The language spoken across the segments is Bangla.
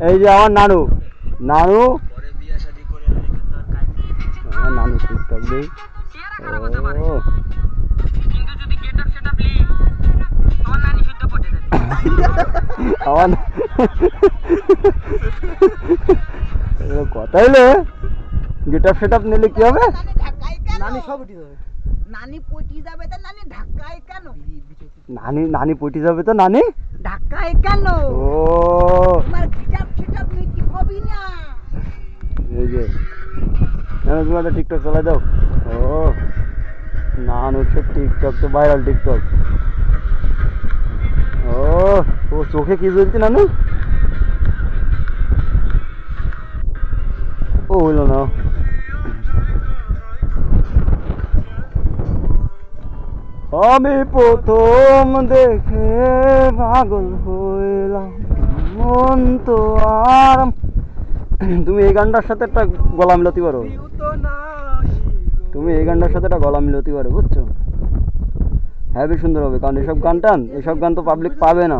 এই যে আমার নানু নানু নানু টিকটক দেই আমার কথা হইলে গেটআপ সেটআপ নিলে কি হবে? নানি সব উঠে যাবে। নানি পটি যাবে তো নানি ঢাকায় কেন? নানি পটি যাবে তো নানি ঢাকায় কেন? ও তোমার গেটআপ সেটআপ নিয়ে কি হবে না? এই যে তুমি একটা টিকটক চালাই দাও। ও নান হচ্ছে টিকটক তো ভাইরাল টিকটক। ও ও চোখে কি জ্বলছে নানু? ও হইল না। আমি প্রথম দেখে পাগল হইলাম মন তো আর। তুমি এই গানটার সাথে একটা গলা মিলাতে পারো, তুমি এই গানটার সাথে একটা গলা মিলাতে পারো, বুঝছো? হ্যাভি সুন্দর হবে, কারণ এসব গান টান এসব গান তো পাবলিক পাবে না।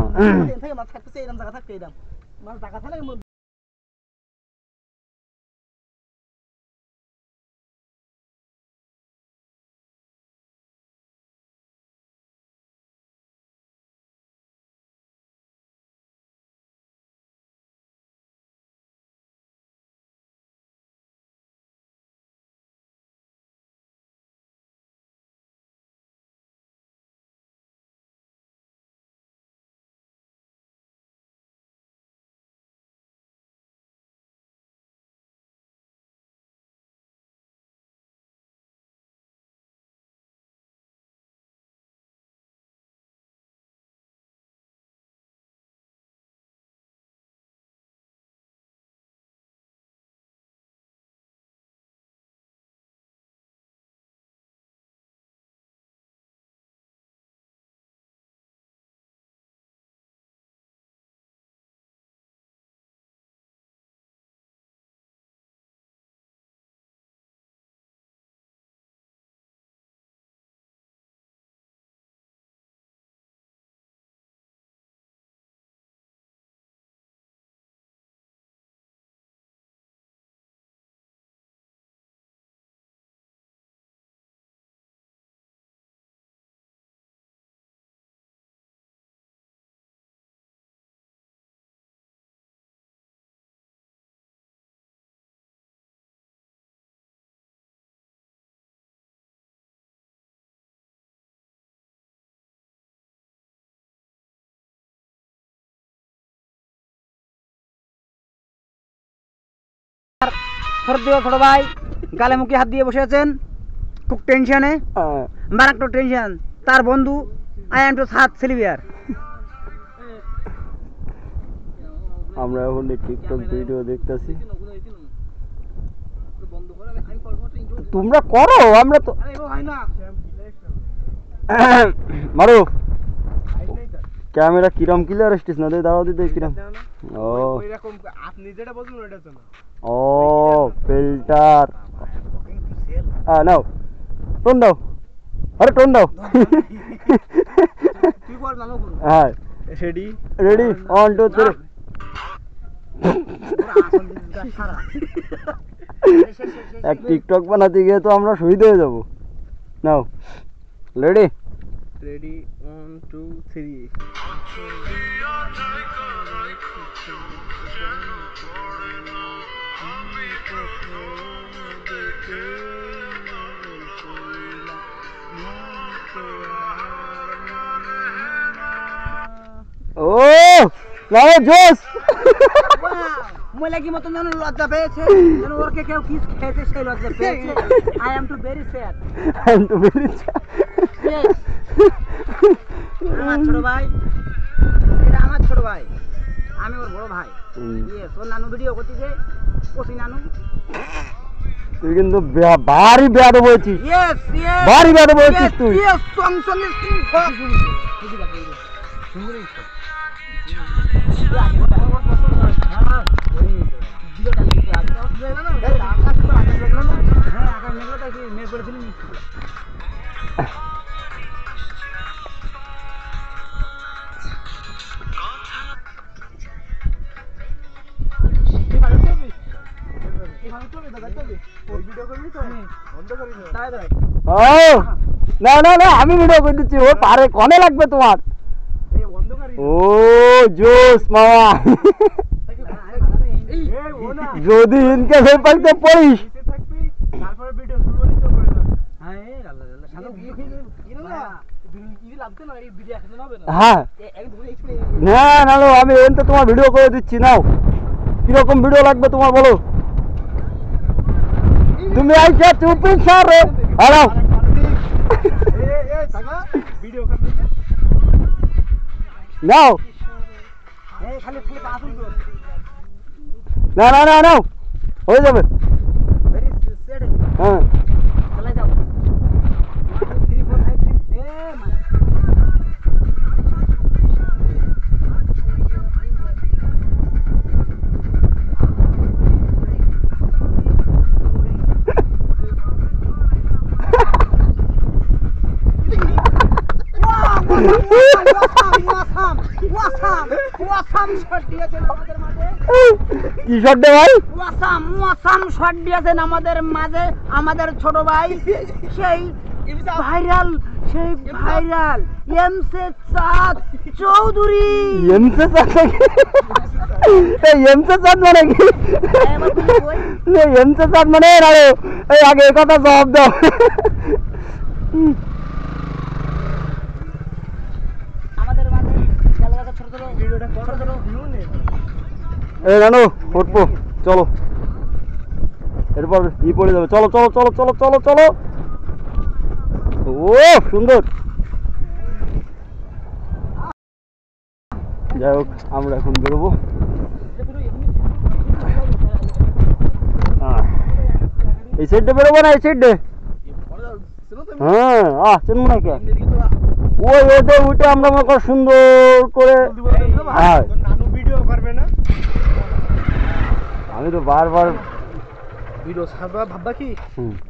ছোট ভাই গালে মুখে হাত দিয়ে বসে আছেন, খুব টেনশনে, মারাত্মক টেনশন। তার বন্ধু আই এম টু সাত সেলিভিয়ার। আমরা এখন টিকটক ভিডিও দেখতেছি, তোমরা করো, আমরা তো মারো। ক্যামেরা কিরম ক্লিয়ার আসছিস না? দাঁড়াও দিতে কিরম। ও আপনি যেটা বলছেন ওটা তো না। ও ফিল্টার নাও, টোন দাও, আরে টোন দাও। হ্যাঁ রেডি রেডি 1 2 3। এক টিকটক বানাতে গিয়ে তো আমরা শহীদ হয়ে যাবো। নাও রেডি রেডি 1 2 3। ও লাও জোস মোলাকি মতন যেন লজ্জা পেয়েছে, যেন ওরকে কেউ কিস খেয়েছে সেই লজ্জা পেয়েছে। I am too very sad, I am too very sad. আমার ছোট ভাই, এটা আমার ছোট ভাই, আমি ওর বড় ভাই। ইয়েস, ওর নানু ভিডিও করতেছে, কোসি নানু। তুই কিন্তু ভারী ব্যাড হয়েছিস। ইয়েস ইয়েস, ভারী ব্যাড হয়েছিস তুই। ইয়েস, সং সং ইজ ও না না না আমি ভিডিও করে দিচ্ছি ও পারে কনে লাগবে তোমার ও জোস মামা যদি ইনকে পাইতে পড়িস হ্যাঁ না না আমি এনতে তোমার ভিডিও করে দিচ্ছি নাও কিরকম ভিডিও লাগবে তোমার বলো তুমি আইসা চুপি সারে হ্যালো নাও না না না নাও হয়ে যাবে হ্যাঁ কি শট দে ভাই ওয়াসাম শট দিয়েছেন আমাদের মাঝে আমাদের ছোট ভাই সেই ভাইরাল এমসে চাঁদ চৌধুরী এমসে চাঁদ এমসে চাঁদ মানে কি এমসে চাঁদ মানে এই আগে কথা জবাব দাও রানু উঠবো চলো এরপর ই পড়ে যাবে চলো চলো চলো চলো চলো চলো ও সুন্দর যাই হোক আমরা এখন বেরোবো এই সাইডে বেরোবো না এই সাইডে হ্যাঁ চেন মনে কে ওই ওইটা ওইটা আমরা মনে কর সুন্দর করে হ্যাঁ আমি তো বারবার ভিডিও ছাড়বা ভাববা কি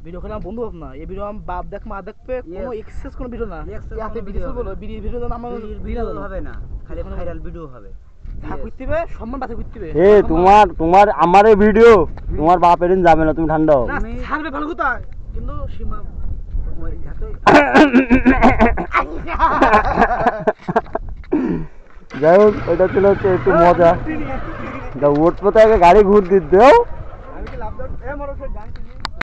ভিডিও করে বন্ধু ভাব না এই ভিডিও আমি বাপ দেখ মা দেখবে কোনো এক্সেস কোনো ভিডিও না ইয়াতে ভিডিও বলো ভিডিও আমার ভিডিও হবে না খালি ভাইরাল ভিডিও হবে ভাগ করতেবে সম্মান বাতে করতেবে এ তোমার আমারে ভিডিও তোমার বাপের দিন যাবে না তুমি ঠান্ডা হও না ছাড়বে ভালো কথা কিন্তু সীমা ওই যাতে যাই হোক এটা ছিল হচ্ছে একটু মজা উঠবো তো আগে গাড়ি ঘুর দিতে দাও